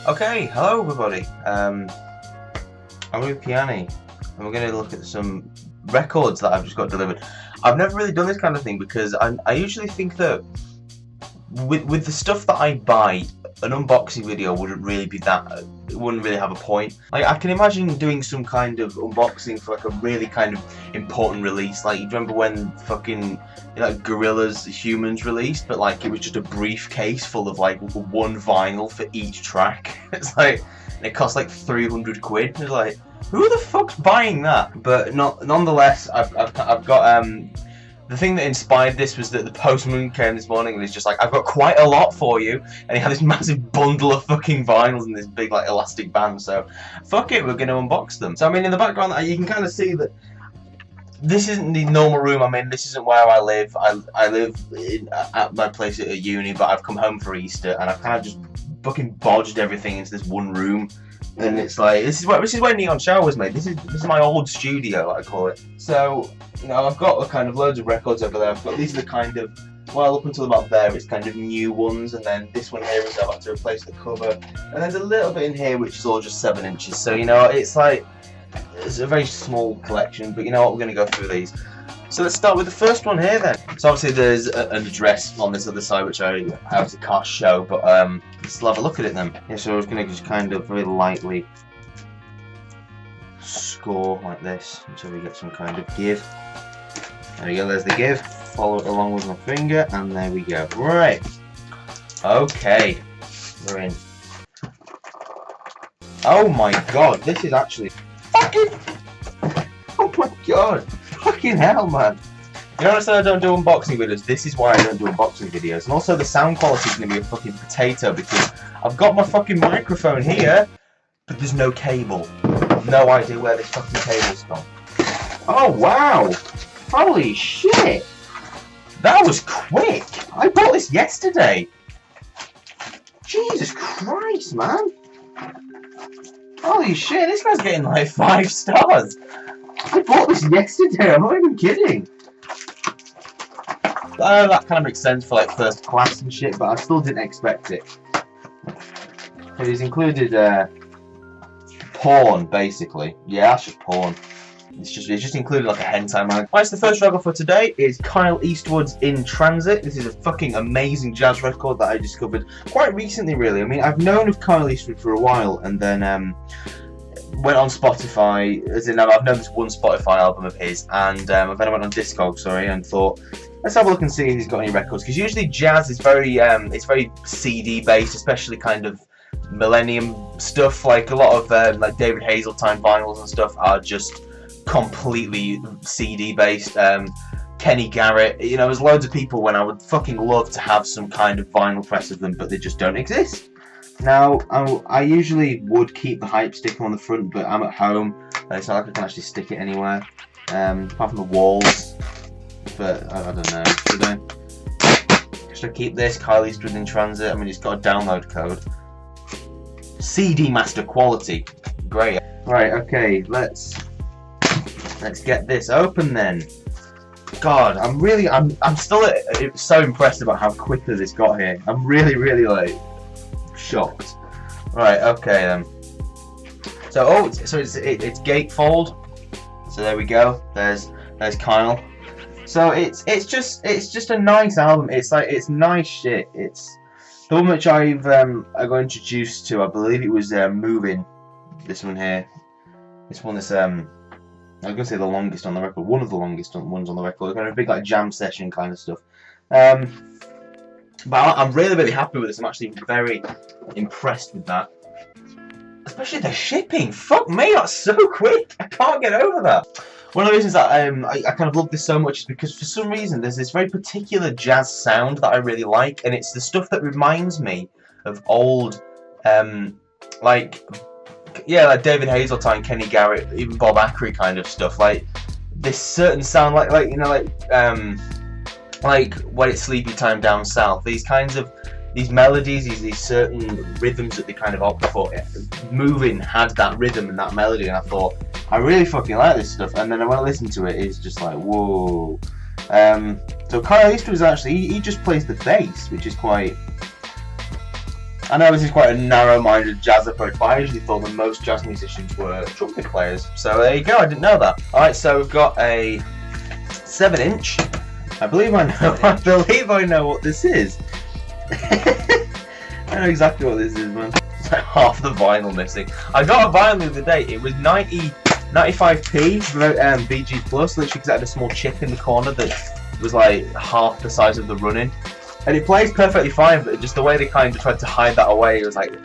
Okay, hello everybody. I'm ookiiani, and we're going to look at some records that I've just got delivered. I've never really done this kind of thing because I usually think that with the stuff that I buy, an unboxing video wouldn't really be that. It wouldn't really have a point. Like, I can imagine doing some kind of unboxing for like a really kind of important release. Like, you remember when fucking Gorilla's Humans released, but like it was just a briefcase full of like one vinyl for each track. It's like, and it cost like 300 quid. It's like, who the fuck's buying that? But nonetheless, I've got the thing that inspired this was that the postman came this morning and he's just like, I've got quite a lot for you, and he had this massive bundle of fucking vinyls in this big like elastic band, so fuck it, we're going to unbox them. So I mean, in the background you can kind of see that this isn't the normal room I'm in, this isn't where I live. I live at my place at uni, but I've come home for Easter and I've kind of just fucking bodged everything into this one room. And it's like, this is where Neon Shower was made. This is my old studio, like I call it. So, you know, I've got kind of loads of records over there. I've got, these are the kind of, well, up until about there, it's kind of new ones, and then this one here is I've had to replace the cover. And there's a little bit in here which is all just 7 inches. So, you know, it's like, it's a very small collection, but you know what, we're going to go through these. So let's start with the first one here then. So obviously there's an address on this other side which I obviously can't show, but let's have a look at it then. Yeah, so I was going to just kind of very lightly score like this until we get some kind of give. There we go, there's the give. Follow it along with my finger, and there we go. Right. Okay. We're in. Oh my god, this is actually fucking... Oh my god. Fucking hell, man. You notice that I don't do unboxing videos? This is why I don't do unboxing videos. And also the sound quality is going to be a fucking potato because I've got my fucking microphone here, but there's no cable. No idea where this fucking cable's gone. Oh, wow. Holy shit. That was quick. I bought this yesterday. Jesus Christ, man. Holy shit, this guy's getting like 5 stars. I bought this yesterday, I'm not even kidding. I know that kind of makes sense for like first class and shit, but I still didn't expect it. It is included porn, basically. Yeah, that's just porn. It's just included like a hentai mag. Right, so the first record for today is Kyle Eastwood's In Transit. This is a fucking amazing jazz record that I discovered quite recently, really. I mean, I've known of Kyle Eastwood for a while, and then went on Spotify, as in I've known this one Spotify album of his, and then I went on Discogs, sorry, and thought, let's have a look and see if he's got any records, because usually jazz is very, it's very CD based, especially kind of millennium stuff. Like a lot of like David Hazeltine vinyls and stuff are just completely CD based. Kenny Garrett, you know, there's loads of people when I would fucking love to have some kind of vinyl press of them, but they just don't exist. Now, I usually would keep the hype sticker on the front, but I'm at home. It's not like I can actually stick it anywhere, apart from the walls. But I don't know. Should I keep this? Kyle Eastwood In Transit. I mean, it's got a download code. CD master quality. Great. Right. Okay. Let's get this open then. God, I'm still so impressed about how quickly this got here. I'm really like shocked. Right, okay then. So it's gatefold. So there we go. There's Kyle. So it's just a nice album. It's nice shit. It's the one which I got introduced to. I believe it was Moving. This one here. This one is I'm gonna say the longest on the record. One of the longest ones on the record. Kind of a big like jam session kind of stuff. But I'm really happy with this. I'm actually very impressed with that. Especially the shipping. Fuck me, that's so quick. I can't get over that. One of the reasons that I kind of love this so much is because for some reason there's this very particular jazz sound that I really like, and it's the stuff that reminds me of old, like David Hazeltine, Kenny Garrett, even Bob Acri kind of stuff. Like this certain sound, like you know, like When It's Sleepy Time Down South. These kinds of melodies, these certain rhythms that they kind of opt for. Moving had that rhythm and that melody, and I thought, I really fucking like this stuff. And then when I listen to it, it's just like, whoa. So Kyle Eastwood is actually, he just plays the bass, which is quite I know this is quite a narrow-minded jazz approach, but I usually thought that most jazz musicians were trumpet players. So there you go, I didn't know that. Alright, so we've got a 7-inch. I believe I know what this is. I know exactly what this is, man. It's like half the vinyl missing. I got a vinyl the other day. It was 95p for VG Plus, literally because it had a small chip in the corner that was like half the size of the running. And it plays perfectly fine, but just the way they kind of tried to hide that away, it was like,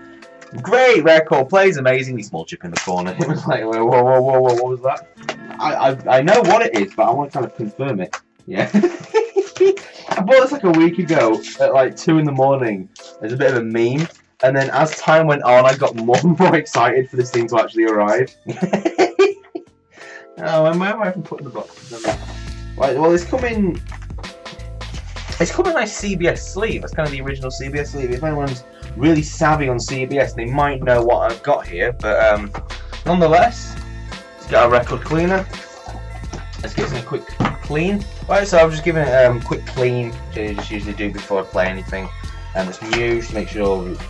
great record, plays amazingly, small chip in the corner. It was like, whoa, what was that? I know what it is, but I want to kind of confirm it. Yeah. I bought this like a week ago at like 2 in the morning. It's a bit of a meme. And then as time went on, I got more and more excited for this thing to actually arrive. Oh, where am I even putting the box? Right, well, it's coming. It's coming like CBS sleeve. That's kind of the original CBS sleeve. If anyone's really savvy on CBS, they might know what I've got here. But nonetheless, let's get our record cleaner. Let's get some quick clean. Right, so I'm just giving it a quick clean, which I just usually do before I play anything. And it's new, just to make sure it's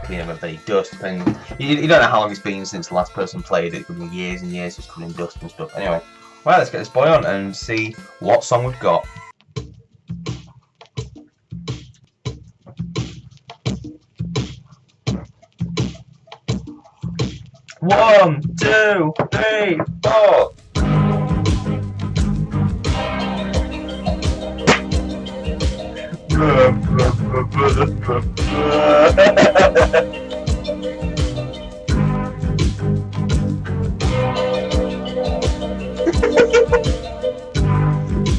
clean of any dust. And you don't know how long it's been since the last person played it. It could be years and years, just cleaning dust and stuff. Anyway, right, let's get this boy on and see what song we've got. 1, 2, 3, 4.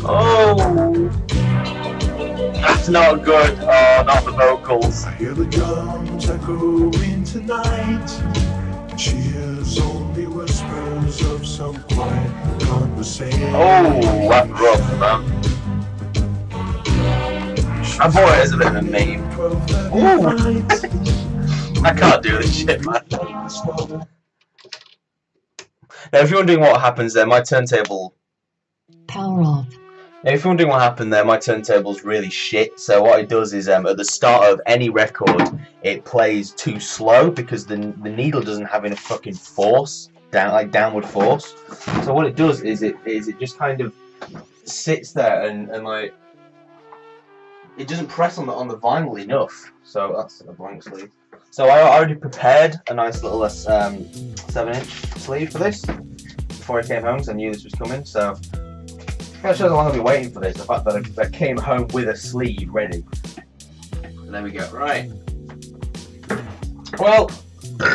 Oh, that's not good. Oh, not the vocals. I hear the drums echoing tonight. She hears only whispers of some quiet conversation. Oh, that's rough, man. I bought it as a bit of a meme. Ooh. I can't do this shit, man. Now, if you're wondering what happens there, my turntable... Power off. Now, if you're wondering what happened there, my turntable's really shit. So what it does is, at the start of any record, it plays too slow because the needle doesn't have enough fucking force, downward force. So what it does is it just kind of sits there and like it doesn't press on the vinyl enough. So that's a blank sleeve. So I already prepared a nice little 7-inch sleeve for this before I came home, because I knew this was coming. So that shows how long I've been waiting for this. The fact that I came home with a sleeve ready. And there we go. Right. Well,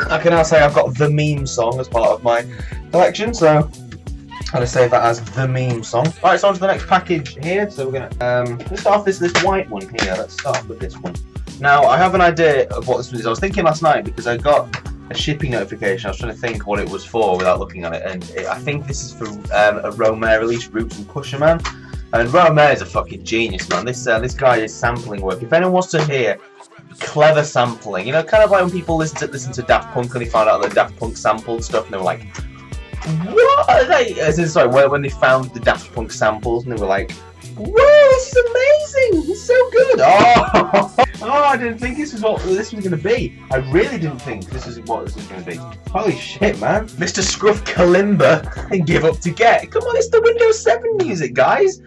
I can now say I've got the meme song as part of my collection. So I'm gonna save that as the meme song. Right, so on to the next package here. So we're gonna let's start off this white one here. Let's start with this one. Now I have an idea of what this one is. I was thinking last night because I got a shipping notification. I was trying to think what it was for without looking at it, and I think this is for a Romare release, Roots and Pusher Man. And Romare is a fucking genius, man. This guy is sampling work. If anyone wants to hear clever sampling, you know, kind of like when people listen to Daft Punk and they found out that Daft Punk sampled stuff, and they were like, "What are they?" As in, sorry, when they found the Daft Punk samples, and they were like, "Whoa, this is amazing! It's so good!" Oh, I didn't think this was what this was going to be. I really didn't think this is what this was going to be. Holy shit, man! Mr. Scruff Kalimba and Give Up to Get. Come on, it's the Windows 7 music, guys.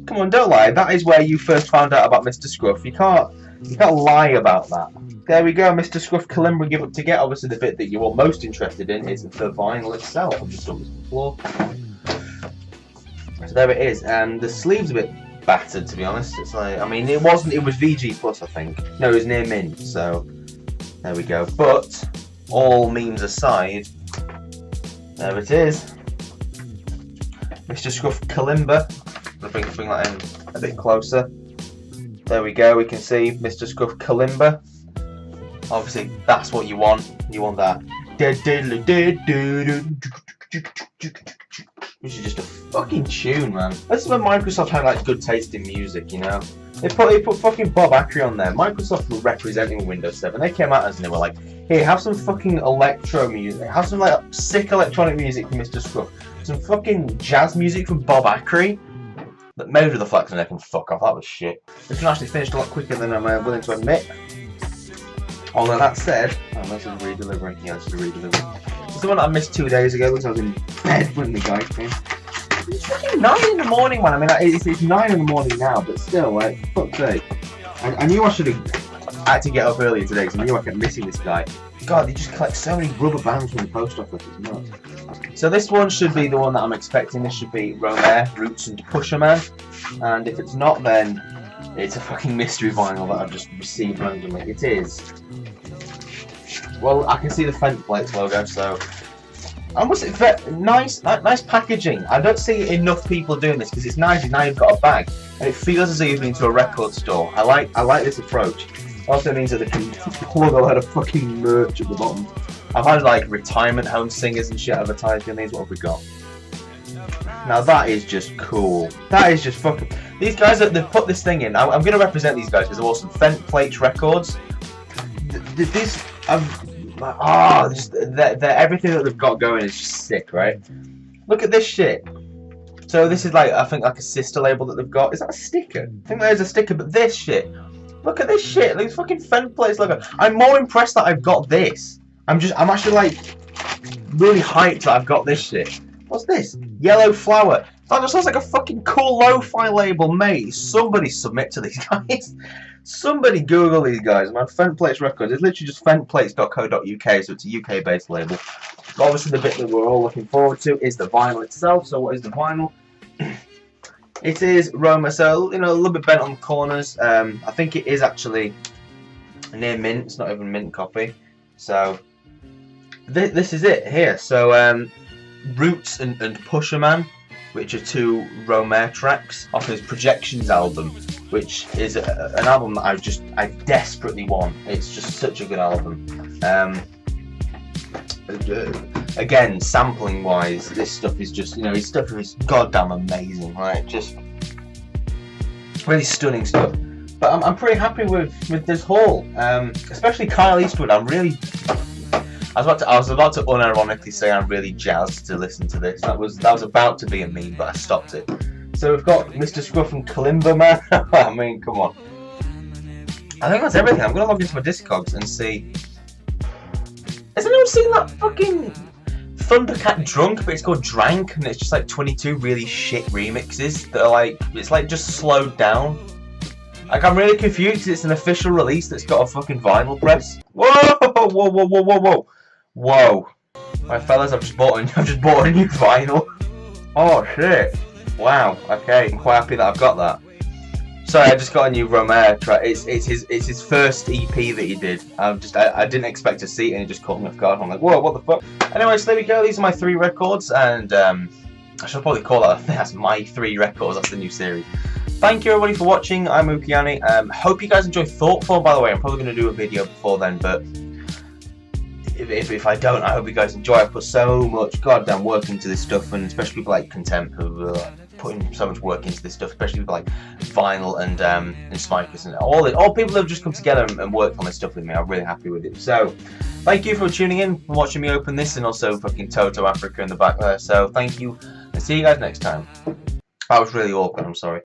Come on, don't lie. That is where you first found out about Mr. Scruff. You can't lie about that. There we go, Mr. Scruff Kalimba and Give Up to Get. Obviously, the bit that you're most interested in is the vinyl itself. I'm just on the floor. So there it is, and the sleeve's a bit battered, to be honest. It's like, I mean, it was VG Plus, I think. No, it was near mint, so there we go. But all memes aside, there it is, Mr. Scruff Kalimba. I'm gonna bring that in a bit closer. There we go. We can see Mr. Scruff Kalimba. Obviously, that's what you want. You want that. Which is just a fucking tune, man. This is when Microsoft had like good taste in music, you know. They put fucking Bob Acri on there. Microsoft were representing Windows 7. They came at us and they were like, "Hey, have some fucking electro music. Have some like sick electronic music from Mr. Scruff. Some fucking jazz music from Bob Acri." But maybe with the flex and they can fuck off. That was shit. This one actually finished a lot quicker than I'm willing to admit. Although that said, this is re-delivering. Yeah, this is re-delivering. It's the one that I missed 2 days ago because I was in bed when the guy came. It's fucking 9 in the morning, man. I mean, it's 9 in the morning now, but still, like, fuck's sake. I knew I should have had to get up earlier today because I knew I kept missing this guy. God, they just collect so many rubber bands from the post office. It's nuts. So this one should be the one that I'm expecting. This should be Romer, Roots and Pusherman. And if it's not, then it's a fucking mystery vinyl that I've just received randomly. It is. Well, I can see the Fent Plates logo, so... I must say, nice packaging. I don't see enough people doing this because it's nice. Now you've got a bag, and it feels as though you've been to a record store. I like this approach. Also means that they can plug a lot of fucking merch at the bottom. I've had like retirement home singers and shit advertising these. What have we got? Now that is just cool. That is just fucking. These guys that they've put this thing in. I'm going to represent these guys because they're awesome. Fent Plates Records. This. Everything that they've got going is just sick, right? Look at this shit. So this is like, I think like a sister label that they've got. Is that a sticker? I think that is a sticker, but this shit. Look at this shit. These fucking Fent Plates logo. I'm more impressed that I've got this. I'm actually like really hyped that I've got this shit. What's this? Yellow Flower. That just looks like a fucking cool lo-fi label, mate. Somebody submit to these guys. Somebody Google these guys, man. Fent Plates Records. It's literally just fentplates.co.uk, so it's a UK-based label. But obviously, the bit that we're all looking forward to is the vinyl itself. So, what is the vinyl? It is Roma, so you know, a little bit bent on the corners. I think it is actually near mint. It's not even mint copy. So, this is it here. So, Roots and Pusherman, which are two Romer tracks off his Projections album, which is an album that I desperately want. It's just such a good album. Again, sampling wise, this stuff is just, you know, his stuff is goddamn amazing, right? Just really stunning stuff. But I'm pretty happy with this haul, especially Kyle Eastwood. I was about to unironically say I'm really jazzed to listen to this. That was about to be a meme, but I stopped it. So we've got Mr. Scruff and Kalimba Man. I mean, come on. I think that's everything. I'm gonna log into my Discogs and see. Has anyone seen that fucking Thundercat Drunk? But it's called Drank, and it's just like 22 really shit remixes that are like, it's like just slowed down. Like, I'm really confused because it's an official release that's got a fucking vinyl press. Whoa, whoa, whoa, whoa, whoa, whoa, whoa. Whoa. My fellas, I've just bought a new vinyl. Oh shit. Wow, okay. I'm quite happy that I've got that. Sorry, I just got a new Romer track. It's his first EP that he did. I didn't expect to see it and it just caught me off guard. I'm like, whoa, what the fuck? Anyway, so there we go. These are my 3 records, and I should probably call that. I think that's my 3 records. That's the new series. Thank you everybody for watching. I'm ookiiani. Hope you guys enjoy Thoughtful. By the way, I'm probably going to do a video before then, but if I don't, I hope you guys enjoy. I put so much goddamn work into this stuff, and especially people like Contempt who are putting so much work into this stuff, especially people like Vinyl and Spikers and all people that have just come together and worked on this stuff with me. I'm really happy with it. So thank you for tuning in and watching me open this, and also fucking Toto Africa in the back there. So thank you, and see you guys next time. That was really awkward, I'm sorry.